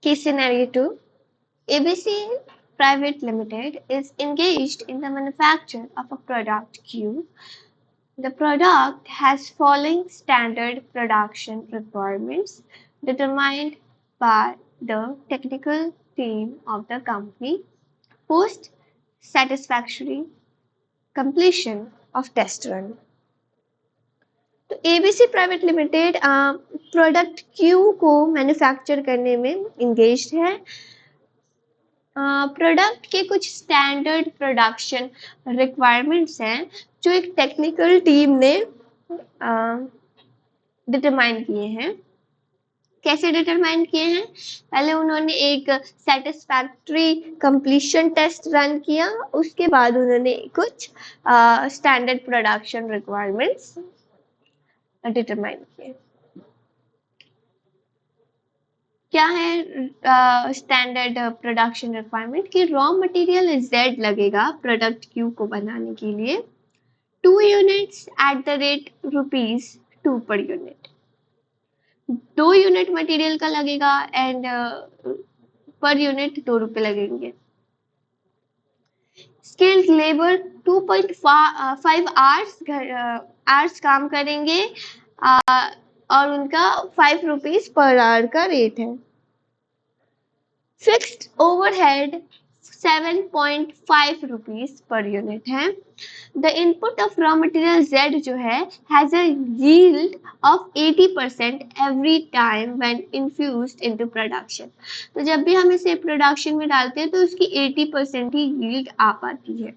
Case scenario 2. ABC Private Limited is engaged in the manufacture of a product Q. The product has following standard production requirements determined by the technical team of the company post satisfactory completion of test run. तो ABC private limited product Q को manufacture करने में engaged है। Product के कुछ standard production requirements हैं जो एक टेक्निकल टीम ने डिटरमाइन किए हैं। कैसे डिटरमाइन किए हैं? पहले उन्होंने एक सेटिस्फैक्टरी कंप्लीशन टेस्ट रन किया, उसके बाद उन्होंने कुछ स्टैंडर्ड प्रोडक्शन रिक्वायरमेंट्स डिटरमाइन किए। क्या है स्टैंडर्ड प्रोडक्शन रिक्वायरमेंट कि रॉ मटेरियल Z लगेगा प्रोडक्ट Q को बनाने के लिए 2 units at the rate ₹2 per unit. 2 unit material का लगेगा एंड पर यूनिट ₹2 लगेंगे। स्किल्ड लेबर 2.5 आवर्स काम करेंगे और उनका ₹5 पर आवर का रेट है। फिक्स्ड ओवरहेड ₹7.5 पर यूनिट है। The input of raw material Z जो है has a yield of 80% every time when infused into production. तो जब भी हम इसे प्रोडक्शन में डालते हैं तो उसकी 80% ही यील्ड आ पाती है।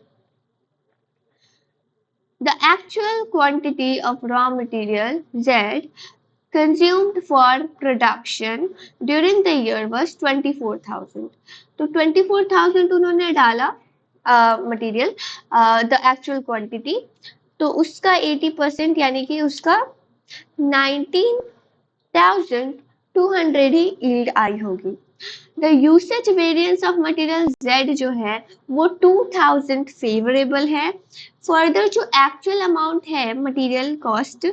The actual quantity of raw material Z consumed for production during the year was 24,000. तो 24,000 उन्होंने डाला मटेरियल द एक्चुअल क्वांटिटी, तो उसका 80% यानी कि उसका 19,200 ही यील्ड आई होगी। The usage variance of material Z जो है वो 2000 फेवरेबल है। फर्दर जो एक्चुअल अमाउंट है मटेरियल कॉस्ट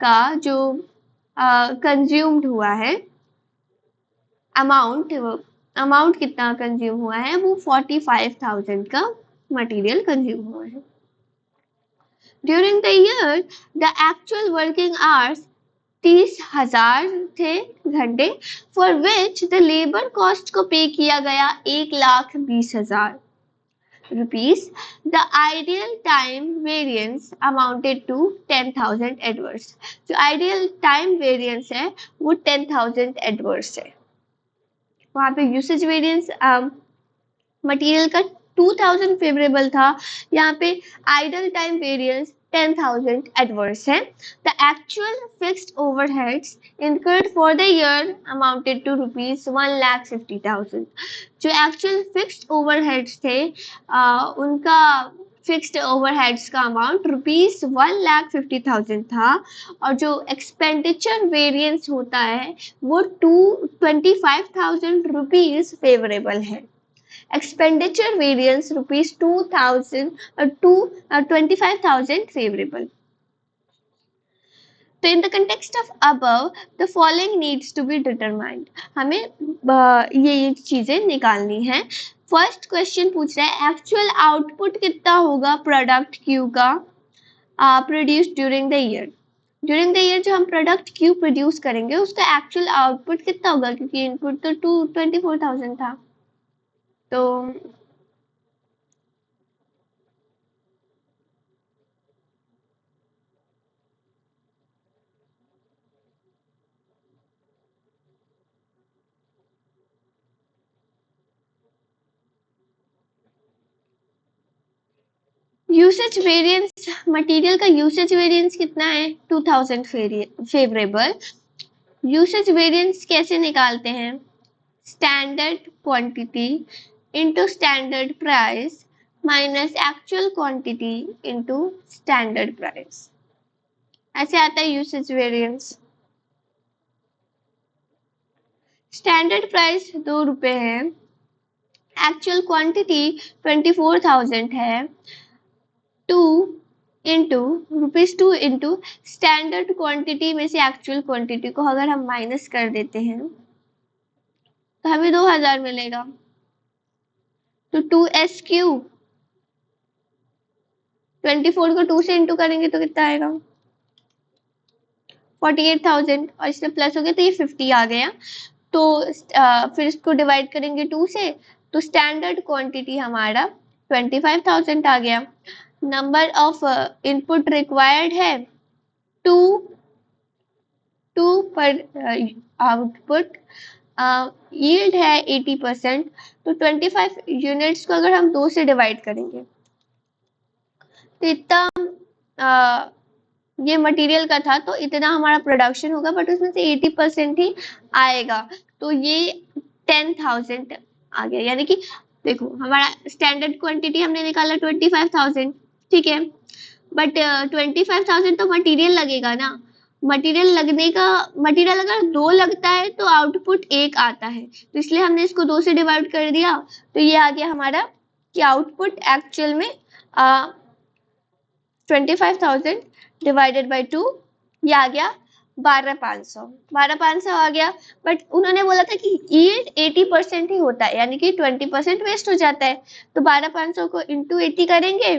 का जो कंज्यूम्ड हुआ है, अमाउंट कितना कंज्यूम हुआ है वो 45,000 का मटेरियल कंज्यूम हुआ है। During the year the actual working hours 30,000 थे घंटे, for which the labour cost को पे किया गया 1,20,000 rupees. The ideal time variance amounted to 10,000 adverse. जो ideal time variance है वो 10,000 adverse है। वहाँ पे usage variance मटेरियल का 2000 फेवरेबल था, यहाँ पे ideal time variance 10,000 adverse है। The actual fixed overheads incurred for the year amounted to ₹1,50,000. जो actual fixed overheads थे उनका फिक्स्ड ओवरहेड्स का अमाउंट ₹1,50,000 था, और जो एक्सपेंडिचर वेरिएंस होता है वो 25,000 फेवरेबल है। Expenditure variance ₹25,000 favorable. So in the context of above, the following needs to be determined. हमें ये चीजें निकालनी है। फर्स्ट क्वेश्चन पूछ रहा है एक्चुअल आउटपुट कितना होगा प्रोडक्ट क्यू का produce during the year. During the year जो हम प्रोडक्ट क्यू प्रोड्यूस करेंगे उसका एक्चुअल आउटपुट कितना होगा, क्योंकि इनपुट तो 24,000 था। तो यूसेज वेरिएंस, मटेरियल का यूसेज वेरिएंस कितना है 2000 फेवरेबल। यूसेज वेरिएंस कैसे निकालते हैं, standard quantity into standard price minus actual quantity into standard price, ऐसे आता है यूसेज वेरिएंस। स्टैंडर्ड प्राइस ₹2 है, एक्चुअल क्वांटिटी 24,000 है, 2 इंटू स्टैंडर्ड क्वांटिटी में से एक्चुअल क्वांटिटी को अगर हम माइनस कर देते हैं तो हमें 2000 मिलेगा। तो 2 SQ 24 को 2 से इंटू करेंगे तो कितना आएगा 48,000 और इसमें प्लस हो गया तो ये 50 आ गया। तो फिर इसको डिवाइड करेंगे 2 से तो स्टैंडर्ड क्वांटिटी हमारा 25,000 आ गया। नंबर ऑफ इनपुट रिक्वायर्ड है 2 पर आउटपुट। यील्ड है 80%। तो 25 यूनिट्स को अगर हम 2 से डिवाइड करेंगे तो इतना ये मटेरियल का था तो इतना हमारा प्रोडक्शन होगा, बट उसमें से 80% ही आएगा। तो ये 10,000 आ गया। यानी कि देखो हमारा स्टैंडर्ड क्वांटिटी हमने निकाला 25,000, ठीक है, बट 25,000 तो मटेरियल लगेगा ना। मटेरियल अगर 2 लगता है तो आउटपुट 1 आता है, तो इसलिए हमने इसको 2 से डिवाइड कर दिया। तो ये आ गया हमारा कि आउटपुट एक्चुअल में 25,000 डिवाइडेड बाई 2, ये आ गया 12,500 आ गया। बट उन्होंने बोला था कि यील्ड 80% ही होता है, यानी कि 20% वेस्ट हो जाता है। तो 12,500 को इंटू 80 करेंगे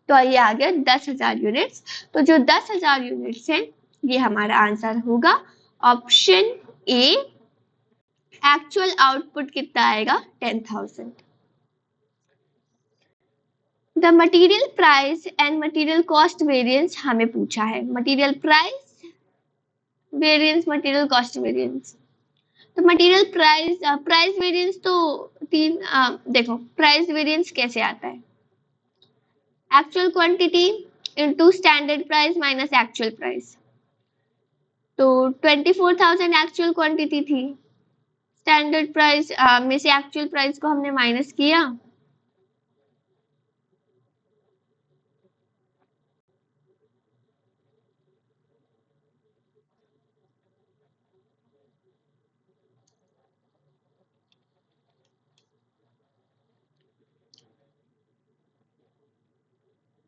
तो ये आ गया 10,000 यूनिट्स। तो जो 10,000 यूनिट्स हैं ये हमारा आंसर होगा ऑप्शन ए। एक्चुअल आउटपुट कितना आएगा 10,000। The material price and material cost variance हमें पूछा है। Material price variance, material cost variance. तो मटेरियल प्राइस वेरिएंस तो देखो प्राइस वेरिएंस कैसे आता है, actual quantity into standard price minus actual price. तो 24,000 एक्चुअल क्वांटिटी थी, स्टैंडर्ड प्राइस में से एक्चुअल प्राइस को हमने माइनस किया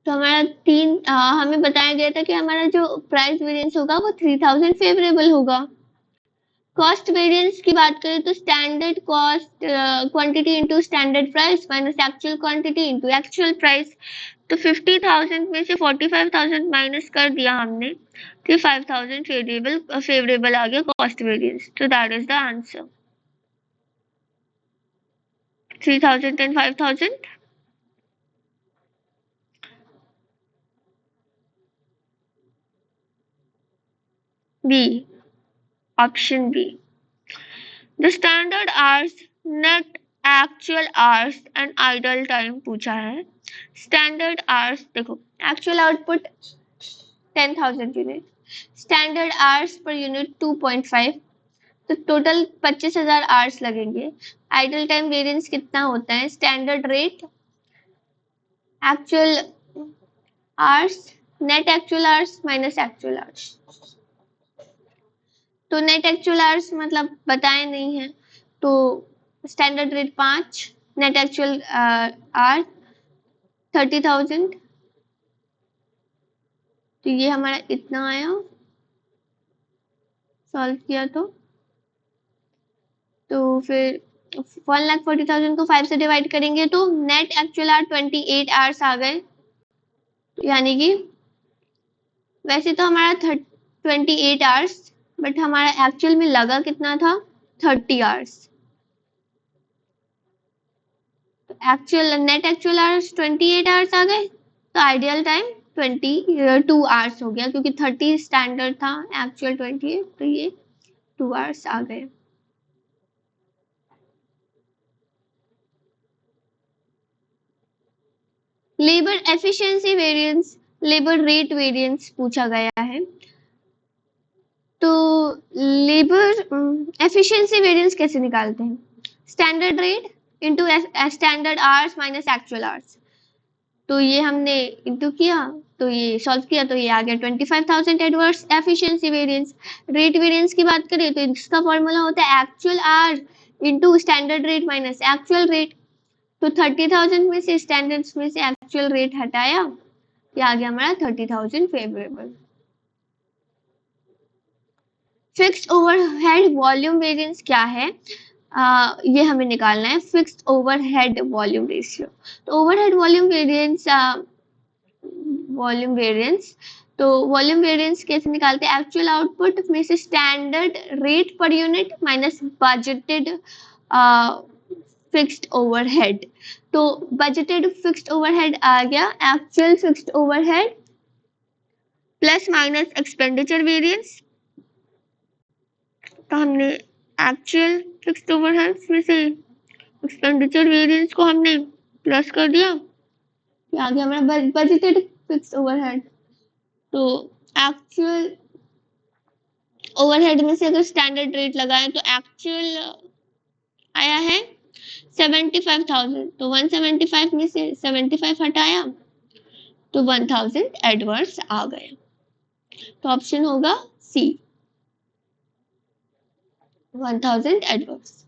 तो हमारा हमें बताया गया था कि हमारा जो प्राइस वेरिएंस होगा वो 3,000 फेवरेबल होगा। कॉस्ट वेरिएंस की बात करें तो standard cost quantity into standard price minus actual quantity into actual price. तो 50,000 में से 45,000 माइनस कर दिया हमने तो 5,000 फेवरेबल आ गया कॉस्ट वेरिएंस। तो that is the answer 3,000 and 5,000। B, option B. The standard hours, net actual hours and idle time पूछा है। स्टैंडर्ड आवर्स देखो, actual output 10,000 unit, standard hours per unit 2.5, तो टोटल 25,000 आवर्स लगेंगे। Idle time variance कितना होता है, standard rate actual hours net actual hours minus actual hours. तो net actual hours मतलब बताए नहीं है, तो standard rate 5, net actual hours 30,000, तो ये हमारा इतना आया सॉल्व किया तो फिर 1,40,000 को 5 से डिवाइड करेंगे तो नेट एक्चुअल आवर 28 आवर्स आ गए। यानी कि वैसे तो हमारा 28 आवर्स, बट हमारा एक्चुअल में लगा कितना था 30 hours. Actual net actual hours 28 hours आ गए, तो आइडियल टाइम 22 आवर्स हो गया, क्योंकि 30 स्टैंडर्ड था, एक्चुअल 28, तो ये 2 आवर्स आ गए। Labour efficiency variance, labour rate variance पूछा गया है। तो लेबर एफिशिएंसी वेरिएंस कैसे निकालते हैं, standard rate into standard hours minus actual hours. तो ये हमने इनटू किया तो ये सॉल्व किया तो ये आ गया 25,000 adverse efficiency variance. Rate variance की बात करें तो इसका फॉर्मूला होता है actual our into standard rate minus actual rate. तो 30,000 में से स्टैंडर्ड में से एक्चुअल रेट हटाया, ये आ गया हमारा 30,000 favourable. Fixed overhead volume variance क्या है, ये हमें निकालना है फिक्स्ड ओवरहेड वॉल्यूम रेशियो। तो ओवरहेड वॉल्यूम वेरिएंस तो वॉल्यूम वेरिएंस कैसे निकालते हैं? एक्चुअल आउटपुट में से standard rate per unit minus budgeted fixed overhead. तो बजटेड फिक्स्ड ओवरहेड आ गया actual fixed overhead plus minus expenditure variance. तो हमने एक्चुअल फिक्स्ड ओवरहेड में से एक्सपेंडिचर वेरिएंस को हमने प्लस कर दिया, ये आ गया हमारा बजटेड फिक्स्ड ओवरहेड। तो एक्चुअल ओवरहेड में से अगर स्टैंडर्ड रेट लगाएं तो एक्चुअल आया है 75,000। तो 175 में से 75 हटाया तो 1000 एडवर्स आ गए। तो ऑप्शन होगा सी, 1000 एडवर्स।